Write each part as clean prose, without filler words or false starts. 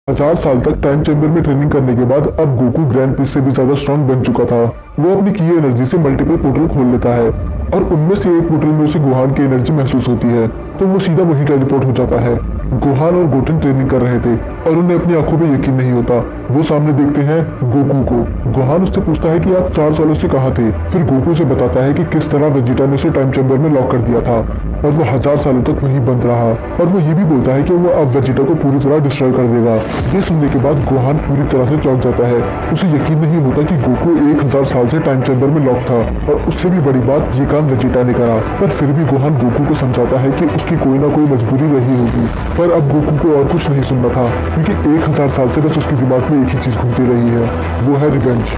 1000 साल तक time chamber में ट्रेनिंग करने के बाद अब गोकू ग्रैंड पीस से भी ज्यादा स्ट्रांग बन चुका था। वो अपनी की एनर्जी से मल्टीपल पोर्टल खोल लेता है और उनमें से एक पोर्टल में उसे गोहान की एनर्जी महसूस होती है, तो वो सीधा वहीं टेलीपोर्ट हो जाता है। गोहान और गोटेन ट्रेनिंग कर रहे थे और उन्हें अपनी आंखों पे यकीन नहीं होता। वो सामने देखते हैं गोकू को। गोहान उससे पूछता है कि आप 4 सालों से कहाँ थे। फिर गोकू से बताता है कि किस तरह वेजिटा ने उसे टाइम चेंबर में लॉक कर दिया था और वो 1000 सालों तक वहीं बंद रहा। और वो ये भी बोलता है कि वो अब वेजिटा को पूरी तरह डिस्ट्रॉय कर देगा। ये सुनने के बाद गोहान पूरी तरह से चौंक जाता है। उसे यकीन नहीं होता कि गोकू 1000 साल से टाइम चेंबर में लॉक था और उससे भी बड़ी बात ये काम वेजिटा ने करा। पर फिर भी गोहान गोकू को समझाता है कि उसकी कोई ना कोई मजबूरी रही होगी। पर अब गोकू को और कुछ नहीं सुनना था, क्योंकि 1000 साल से बस उसके दिमाग में एक ही चीज घूमती रही है, वो है रिवेंज।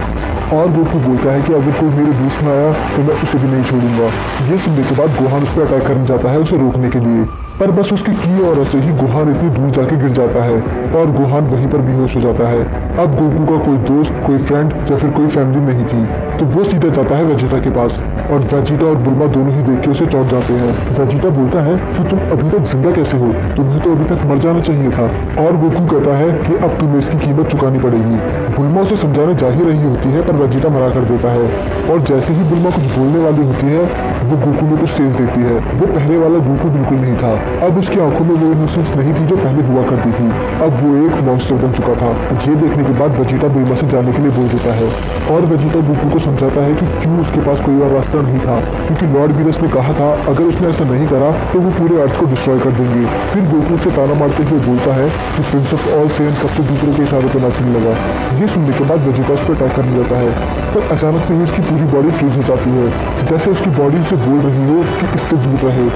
और गोकू बोलता है कि अगर कोई मेरे बीच में आया तो मैं उसे भी नहीं छोड़ूंगा। ये सुनने के बाद गोहान उस पर अटैक करने जाता है उसे रोकने के लिए, पर बस उसकी की और ऐसे ही गोहान इतनी दूर जाके गिर जाता है और गोहान वहीं पर बेहोश हो जाता है। अब गोकू का कोई दोस्त, कोई फ्रेंड या फिर कोई फैमिली नहीं थी, तो वो सीधा जाता है वेजिटा के पास और वेजिटा और बुल्मा दोनों ही देख के उसे चौंक जाते हैं। वेजिटा बोलता है कि तुम अभी तक जिंदा कैसे हो, तुम्हें तो अभी तक मर जाना चाहिए था। और गोकू कहता है कि अब तुम्हें इसकी कीमत चुकानी पड़ेगी। बुल्मा उसे समझाने जा ही रही होती है, पर वेजिटा मना कर देता है और जैसे ही बुल्मा कुछ बोलने वाली होती है वो गोकू में कुछ तेज देखती है। वो पहले वाला गोकू बिल्कुल नहीं था। अब उसकी आंखों में वो इनोसेंस नहीं थी जो पहले हुआ करती थी। अब वो एक मॉन्स्टर बन चुका था। ये देखने के बाद वेजिटा बुल्मा से जाने के लिए बोल देता है और वेजिटा गोकू को समझाता है कि क्यों उसके पास कोई और रास्ता नहीं था, क्योंकि लॉर्ड वीरस ने कहा था अगर उसने ऐसा नहीं करा तो वो पूरे अर्थ को डिस्ट्रॉय कर देंगे। फिर गोकू से ताना मारते हुए बोलता है कि प्रिंस ऑफ ऑल सेंट कब से दूसरों के इशारे पर नाचने लगा। ये सुनने के बाद वेजिटा उस पर अटैक करने जाता है, पर अचानक से ही उसकी पूरी बॉडी फ्रीज हो जाती है, जैसे उसकी बॉडी उसे बोल रही हो कि इससे दूर रहे।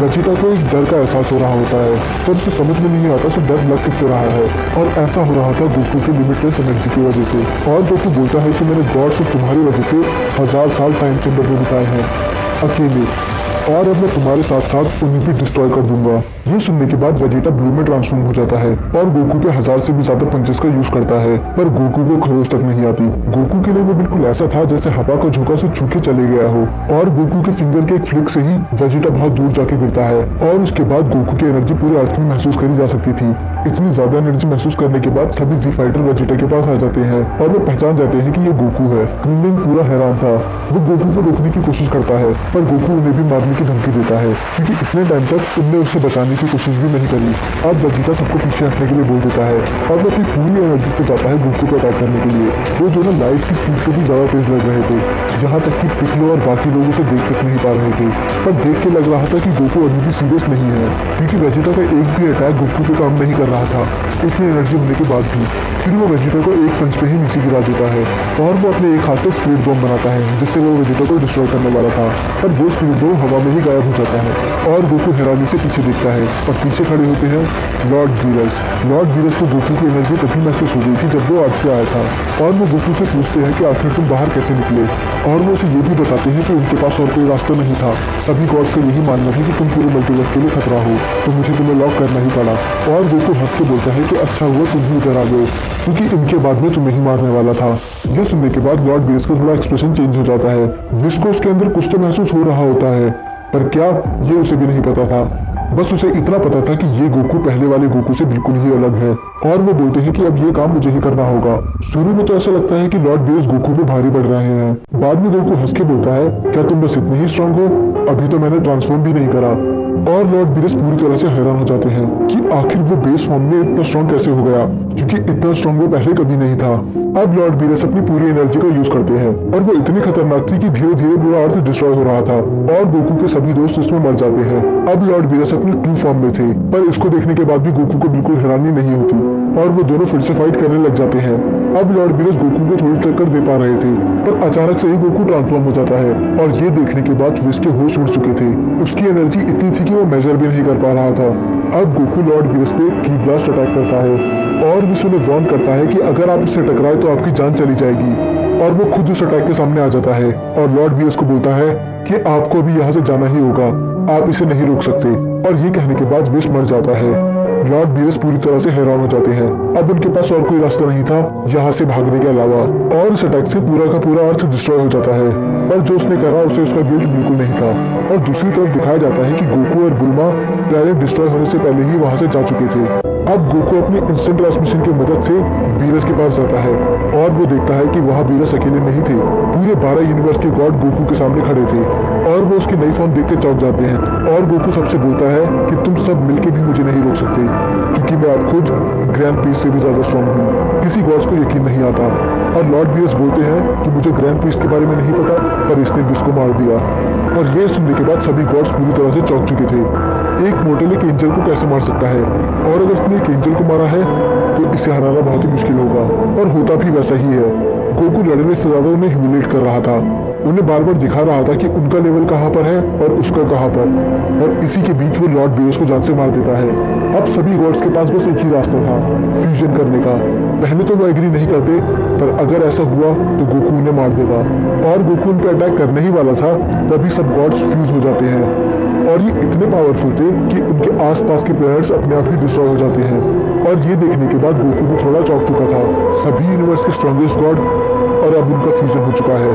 वेजिटा को एक डर का एहसास हो रहा होता है, पर उसे समझ में नहीं आता उसे डर लग किससे रहा है, और ऐसा हो रहा था गोकू के लिमिटलेस एनर्जी की वजह से। और गोकू बोलता है कि मैंने गॉड से तुम्हारी वजह से 1000 साल टाइम चेंबर में बिताए हैं अकेले, और अब मैं तुम्हारे साथ साथ उन्हें भी डिस्ट्रॉय कर दूंगा। ये सुनने के बाद वेजिटा ब्लू में ट्रांसफॉर्म हो जाता है और गोकू पे 1000 से भी ज्यादा पंचेस का यूज करता है, पर गोकू को खरोच तक नहीं आती। गोकू के लिए वो बिल्कुल ऐसा था जैसे हवा का झोंका से छू के चले गया हो, और गोकू के फिंगर के एक फ्लिक से ही वेजिटा बहुत दूर जाके गिरता है और उसके बाद गोकू की एनर्जी पूरे अर्थ में महसूस करी जा सकती थी। इतनी ज्यादा एनर्जी महसूस करने के बाद सभी जी फाइटर वेजिटा के पास आ जाते हैं और वो पहचान जाते हैं कि ये गोकू है। क्रीनलिंग पूरा हैरान था। वो गोकू को रोकने की कोशिश करता है, पर गोकू उन्हें भी मारने की धमकी देता है, क्योंकि इतने टाइम तक उनने उसे बचाने की कोशिश भी नहीं करी। अब वेजिटा सबको पीछे हटने के लिए बोल देता है और वो अपनी पूरी एनर्जी से जाता है गोकू को अटैक करने के लिए। वो दोनों लाइट की स्पीड से भी ज्यादा तेज लग रहे थे, यहाँ तक कि पिकलो और बाकी लोग उसे देख तक नहीं पा रहे थे। पर देख के लग रहा था कि गोकू अभी भी सीरियस नहीं है, क्योंकि वेजिटा का एक भी अटैक गोकू पे काम नहीं कर रहा था इतनी एनर्जी होने के बाद भी। फिर वो वेजिटा को एक पंच पे ही नीचे गिरा देता है और वो अपने एक हाथ से स्पीड बॉम्ब बनाता है, जिससे वो वेजिटा को डिस्ट्रॉय करने वाला था, पर वो स्पीड बॉम्ब हवा में ही गायब हो जाता है और गोकू हैरानी से पीछे देखता है और पीछे खड़े होते हैं लॉर्ड वीरस। लॉर्ड वीरस को गोकू की एनर्जी तभी महसूस हो गई थी जब वो अर्थ से आया था, और वो गोकू से पूछते हैं कि आखिर तुम बाहर कैसे निकले, और वो उसे ये भी बताते हैं कि उनके पास और कोई रास्ता नहीं था। सभी गॉड्स का यही मानना था कि तुम पूरे मल्टीवर्स के लिए खतरा हो, तो मुझे तुम्हें लॉक करना ही पड़ा। और गोकू हंस के बोलता है कि अच्छा हुआ तुम ही इधर आ गए, क्योंकि इनके बाद में तुम्हें ही मारने वाला था। यह सुनने के बाद लॉर्ड वीरस का थोड़ा एक्सप्रेशन चेंज हो जाता है। विश को उसके अंदर कुछ तो महसूस हो रहा होता है, पर क्या, ये उसे भी नहीं पता था। बस उसे इतना पता था कि ये गोकू पहले वाले गोकू से बिल्कुल ही अलग है, और वो बोलते हैं कि अब ये काम मुझे ही करना होगा। शुरू में तो ऐसा लगता है कि लॉर्ड वीरस गोकू पे भारी पड़ रहे हैं। बाद में गोकू हंस के बोलता है, क्या तुम बस इतने ही स्ट्रांग हो, अभी तो मैंने ट्रांसफॉर्म भी नहीं करा। और लॉर्ड वीरस पूरी तरह से हैरान हो जाते हैं कि आखिर वो बेस फॉर्म में इतना स्ट्रांग कैसे हो गया, क्योंकि इतना स्ट्रांग वो पहले कभी नहीं था। अब लॉर्ड वीरस अपनी पूरी एनर्जी का यूज करते हैं और वो इतनी खतरनाक थी कि धीरे धीरे पूरा अर्थ डिस्ट्रॉय हो रहा था और गोकू के सभी दोस्त उसमें मर जाते हैं। अब लॉर्ड वीरस अपनी ट्रू फॉर्म में थे, पर इसको देखने के बाद भी गोकू को बिल्कुल हैरानी नहीं होती और वो दोनों फिर से फाइट करने लग जाते हैं। अब लॉर्ड वीरस गोकू को थोड़ी टक्कर दे पा रहे थे, पर अचानक से ही गोकू ट्रांसफॉर्म हो जाता है, और ये देखने के बाद विश के होश उड़ चुके थे। उसकी एनर्जी इतनी थी कि वो मेजर भी नहीं कर पा रहा था। अब गोकू लॉर्ड वीरस पे की ब्लास्ट अटैक करता है और विश उन्हें वार्न करता है कि अगर आप इससे टकराए तो आपकी जान चली जाएगी, और वो खुद उस अटैक के सामने आ जाता है और लॉर्ड वीरस को बोलता है कि आपको अभी यहाँ से जाना ही होगा, आप इसे नहीं रोक सकते। और ये कहने के बाद विश मर जाता है। लॉर्ड वीरस पूरी तरह से हैरान हो जाते हैं। अब उनके पास और कोई रास्ता नहीं था यहाँ से भागने के अलावा, और इस अटैक से पूरा का पूरा अर्थ डिस्ट्रॉय हो जाता है। पर जो उसने करा उसे उसका गिल्ट बिल्कुल नहीं था। और दूसरी तरफ दिखाया जाता है कि गोकू और बुल्मा प्लैनेट डिस्ट्रॉय होने से पहले ही वहां से जा चुके थे। अब गोकू अपनी इंस्टेंट ट्रांसमिशन की मदद से बीरस के पास जाता है और वो देखता है कि वहाँ बीरस अकेले नहीं थे। पूरे 12 यूनिवर्स के गॉड गोकू के सामने खड़े थे और वो उसकी नई फॉर्म देख के चौंक जाते हैं। और गोकू सबसे बोलता है कि तुम सब मिलके भी मुझे नहीं रोक सकते, क्योंकि मैं अब खुद ग्रैंड प्रीस्ट से भी ज्यादा स्ट्रॉन्ग हूँ। किसी गॉड्स को यकीन नहीं आता और लॉर्ड बीरस बोलते हैं कि मुझे ग्रैंड प्रीस्ट के बारे में नहीं पता, पर इसने भी उसको मार दिया। और ये सुनने के बाद सभी गॉड्स पूरी तरह से चौंक चुके थे। एक मोर्टल एक एंजल को कैसे मार सकता है, और अगर इसने एक एंजल को मारा है तो इसे हराना बहुत ही मुश्किल होगा। और होता भी वैसा ही है। गोकू लड़ने से ज्यादा उन्हें ह्यूमिलेट कर रहा था, उन्हें बार बार दिखा रहा था कि उनका लेवल कहाँ पर है और उसका कहाँ पर, और इसी के बीच वो लॉर्ड बीरस को जान से मार देता है। अब सभी गॉड्स के पास बस एक ही रास्ता था, फ्यूजन करने का। पहले तो वो एग्री नहीं करते, पर अगर ऐसा हुआ तो गोकू उन्हें मार देगा। और गोकू उन पर अटैक करने ही वाला था, तभी सब गॉड्स फ्यूज हो जाते हैं। और ये इतने पावरफुल थे कि उनके आसपास के प्लैनेट्स अपने आप ही डिस्ट्रॉय हो जाते हैं। और ये देखने के बाद गोकू भी थोड़ा चौंक चुका था। सभी यूनिवर्स के स्ट्रॉन्गेस्ट गॉड और अब उनका फ्यूजन हो चुका है।